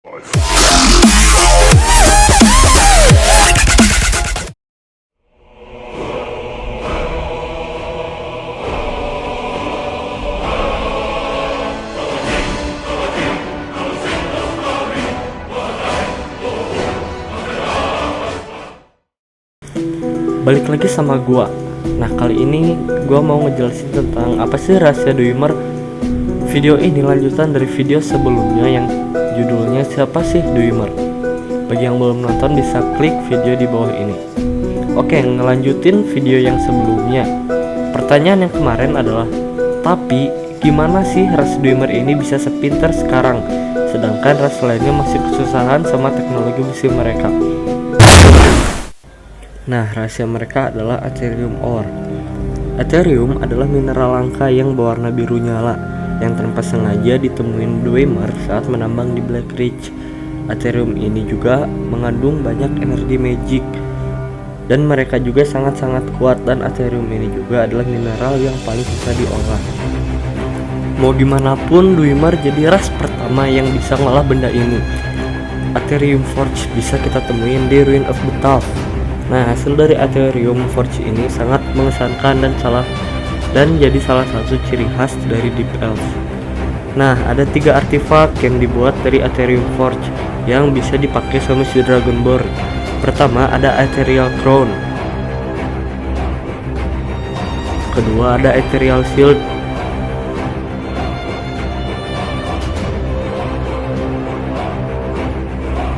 Balik lagi sama gua. Nah, kali ini gua mau ngejelasin tentang apa sih rahasia Dwemer. Video ini lanjutan dari video sebelumnya yang judulnya Siapa sih Dwemer. Bagi yang belum nonton bisa klik video di bawah ini. Oke, ngelanjutin video yang sebelumnya. Pertanyaan yang kemarin adalah, tapi gimana sih ras Dwemer ini bisa sepintar sekarang, sedangkan ras lainnya masih kesusahan sama teknologi besi mereka? Nah, rahasia mereka adalah Aetherium ore. Aetherium adalah mineral langka yang berwarna biru nyala, yang tanpa sengaja ditemuin Dwemer saat menambang di Black Ridge. Aetherium ini juga mengandung banyak energi magic, dan mereka juga sangat-sangat kuat, dan Aetherium ini juga adalah mineral yang paling susah diolah. Mau gimana pun, Dwemer jadi ras pertama yang bisa ngolah benda ini. Aetherium Forge bisa kita temuin di Ruin of Butav. Nah, hasil dari Aetherium Forge ini sangat mengesankan dan jadi salah satu ciri khas dari Deep Elf. Nah, ada 3 artefak yang dibuat dari Aetherium Forge yang bisa dipakai sama si Dragonborn. Pertama ada Ethereal Crown. Kedua ada Ethereal Shield.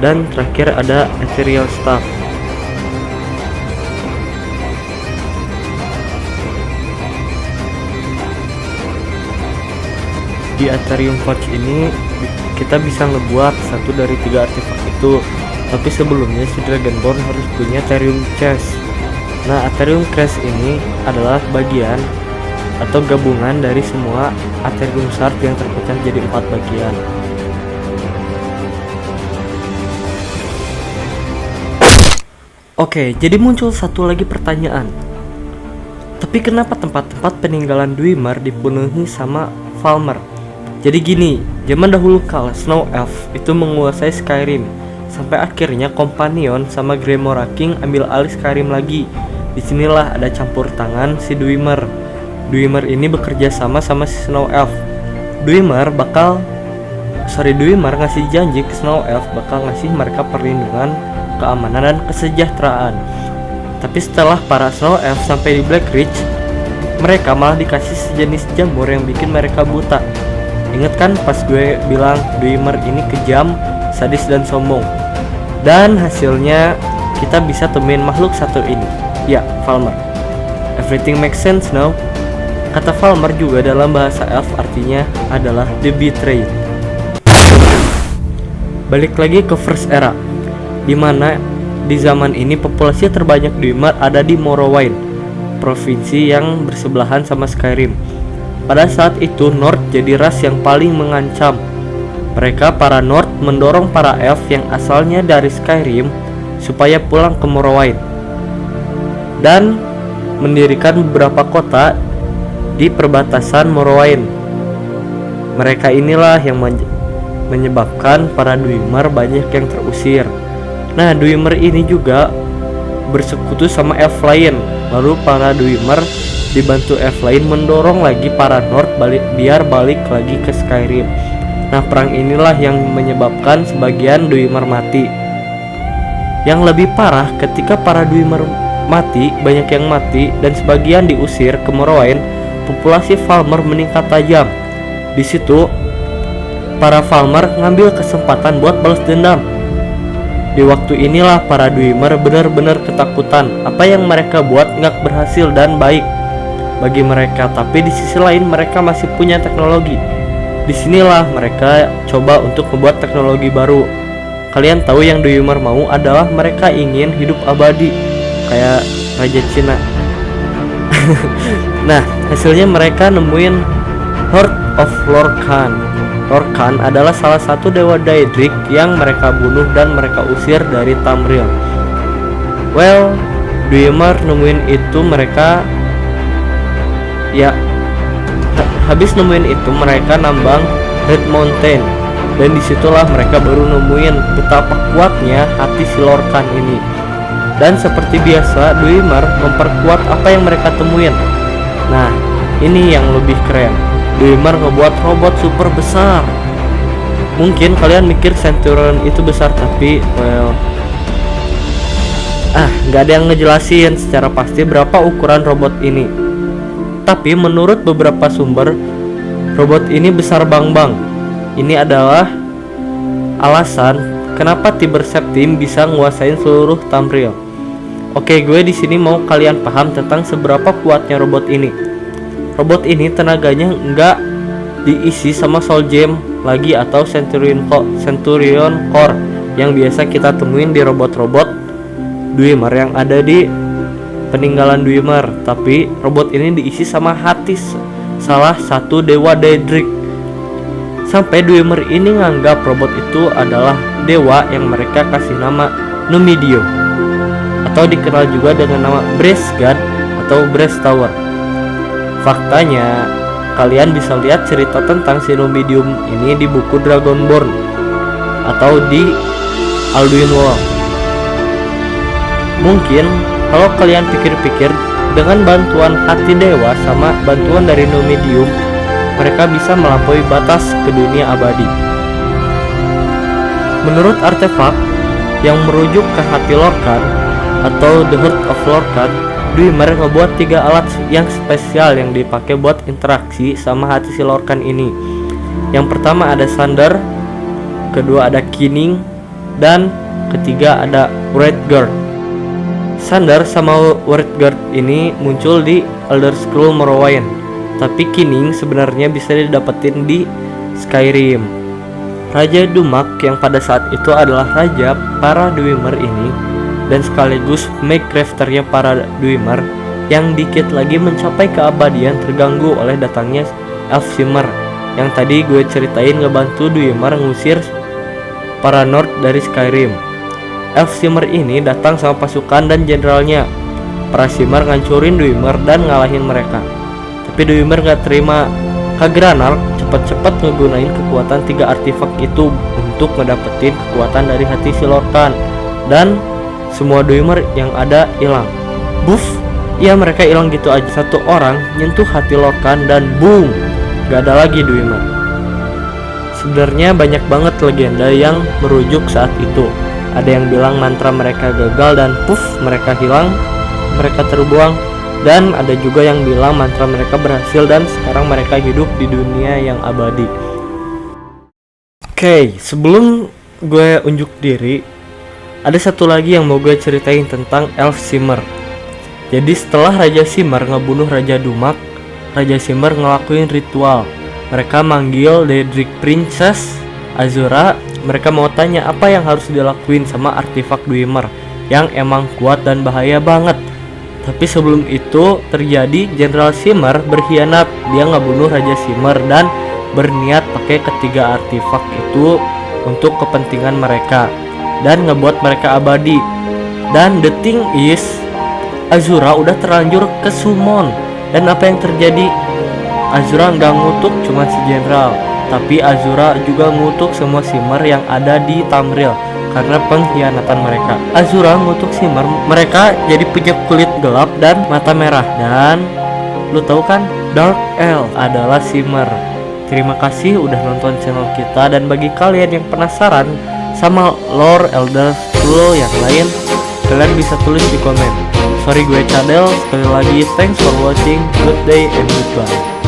Dan terakhir ada Ethereal Staff. Di Aetherium Forge ini kita bisa ngebuat satu dari 3 artefak itu, tapi sebelumnya si Dragonborn harus punya Aetherium Chest. Nah, Aetherium Chest ini adalah bagian atau gabungan dari semua Aetherium Shard yang terpecah jadi 4 bagian. Oke, jadi muncul satu lagi pertanyaan. Tapi kenapa tempat-tempat peninggalan Dwemer dipenuhi sama Falmer? Jadi gini, zaman dahulu kala Snow Elf itu menguasai Skyrim, sampai akhirnya Companion sama Grimoire King ambil alih Skyrim lagi. Disinilah ada campur tangan si Dwemer. Dwemer ini bekerja sama si Snow Elf. Dwemer ngasih janji ke Snow Elf bakal ngasih mereka perlindungan, keamanan, dan kesejahteraan. Tapi setelah para Snow Elf sampai di Black Ridge, mereka malah dikasih sejenis jamur yang bikin mereka buta. Ingat kan pas gue bilang Dwemer ini kejam, sadis, dan sombong? Dan hasilnya kita bisa temuin makhluk satu ini, ya, Falmer. Everything makes sense now. Kata Falmer juga dalam bahasa elf artinya adalah the betrayed. Balik lagi ke First Era, dimana di zaman ini populasi terbanyak Dwemer ada di Morrowind, provinsi yang bersebelahan sama Skyrim. Pada saat itu Nord jadi ras yang paling mengancam. Mereka para Nord mendorong para elf yang asalnya dari Skyrim supaya pulang ke Morrowind dan mendirikan beberapa kota di perbatasan Morrowind. Mereka inilah yang menyebabkan para Dwemer banyak yang terusir. Nah, Dwemer ini juga bersekutu sama elf lain. Lalu para Dwemer dibantu elf lain mendorong lagi para Nord biar balik lagi ke Skyrim. Nah, perang inilah yang menyebabkan sebagian Dwemer mati. Yang lebih parah, ketika para Dwemer mati, banyak yang mati dan sebagian diusir ke Morrowind, populasi Falmer meningkat tajam. Di situ para Falmer ngambil kesempatan buat balas dendam. Di waktu inilah para Dwemer benar-benar ketakutan. Apa yang mereka buat nggak berhasil dan baik bagi mereka, tapi di sisi lain mereka masih punya teknologi. Disinilah mereka coba untuk membuat teknologi baru. Kalian tahu yang Dwemer mau adalah mereka ingin hidup abadi kayak Raja Cina. Nah, hasilnya mereka nemuin Horde of Lorkhan. Lorkhan adalah salah satu dewa Daedric yang mereka bunuh dan mereka usir dari Tamriel. Well, Dwemer nemuin itu mereka habis nemuin itu mereka nambang Red Mountain Dan disitulah mereka baru nemuin betapa kuatnya hati si Lorcan ini. Dan seperti biasa, Dwemer memperkuat apa yang mereka temuin. Nah, ini yang lebih keren. Dwemer ngebuat robot super besar. Mungkin kalian mikir Centurion itu besar, tapi nggak ada yang ngejelasin secara pasti berapa ukuran robot ini. Tapi menurut beberapa sumber, robot ini besar bang. Ini adalah alasan kenapa Tiber Septim bisa nguasain seluruh Tamriel. Oke, gue di sini mau kalian paham tentang seberapa kuatnya robot ini. Robot ini tenaganya nggak diisi sama Soul Gem lagi atau Centurion Core yang biasa kita temuin di robot-robot Dwemer yang ada di peninggalan Dwemer. Tapi robot ini diisi sama hati salah satu dewa Daedric. Sampai Dwemer ini nganggap robot itu adalah dewa yang mereka kasih nama Numidio, atau dikenal juga dengan nama Brass God atau Brass Tower. Faktanya, kalian bisa lihat cerita tentang si Numidium ini di buku Dragonborn atau di Alduin Wall. Mungkin kalau kalian pikir-pikir, dengan bantuan hati dewa sama bantuan dari Numidium, mereka bisa melampaui batas ke dunia abadi. Menurut artefak yang merujuk ke hati Lorcan atau The Heart of Lorcan, Dwemer ngebuat 3 alat yang spesial yang dipakai buat interaksi sama hati si Lorcan ini. Yang pertama ada Sander, kedua ada Kinning, dan ketiga ada Wraithguard. Sander sama Wraithguard ini muncul di Elder Scrolls Morrowind, tapi Kinning sebenarnya bisa didapetin di Skyrim. Raja Dumak yang pada saat itu adalah raja para Dwemer ini dan sekaligus Minecrafternya para Dwemer yang dikit lagi mencapai keabadian terganggu oleh datangnya Elfsimer yang tadi gue ceritain ngebantu Dwemer ngusir para Nord dari Skyrim. Elfsimer ini datang sama pasukan dan jenderalnya. Para Shimmer ngancurin Dwemer dan ngalahin mereka. Tapi Dwemer gak terima. Khagranark cepet-cepet ngegunain kekuatan 3 artefak itu untuk ngedapetin kekuatan dari hati si Lorcan, dan semua Dwemer yang ada hilang. Buff, ya mereka hilang gitu aja. Satu orang nyentuh hati Lorcan dan boom, gak ada lagi Dwemer. Sebenarnya banyak banget legenda yang merujuk saat itu. Ada yang bilang mantra mereka gagal dan puff, mereka hilang, mereka terbuang. Dan ada juga yang bilang mantra mereka berhasil dan sekarang mereka hidup di dunia yang abadi. Oke, sebelum gue unjuk diri, ada satu lagi yang mau gue ceritain tentang Elfsimer. Jadi setelah Raja Shimmer ngebunuh Raja Dumak, Raja Shimmer ngelakuin ritual. Mereka manggil Daedric Princess Azura. Mereka mau tanya apa yang harus dilakuin sama artefak Dwemer yang emang kuat dan bahaya banget. Tapi sebelum itu terjadi, Jenderal Shimmer berkhianat. Dia ngebunuh Raja Shimmer dan berniat pakai ketiga artefak itu untuk kepentingan mereka dan ngebuat mereka abadi. Dan the thing is, Azura udah terlanjur ke summon. Dan apa yang terjadi? Azura nggak ngutuk cuma si jenderal, tapi Azura juga ngutuk semua Shimmer yang ada di Tamriel karena pengkhianatan mereka. Azura ngutuk Shimmer, mereka jadi punya kulit gelap dan mata merah. Dan lu tahu kan, Dark Elf adalah Shimmer. Terima kasih udah nonton channel kita, dan bagi kalian yang penasaran sama lore Elder Scrolls yang lain, kalian bisa tulis di komen. Sorry gue cadel, sekali lagi thanks for watching, good day and goodbye.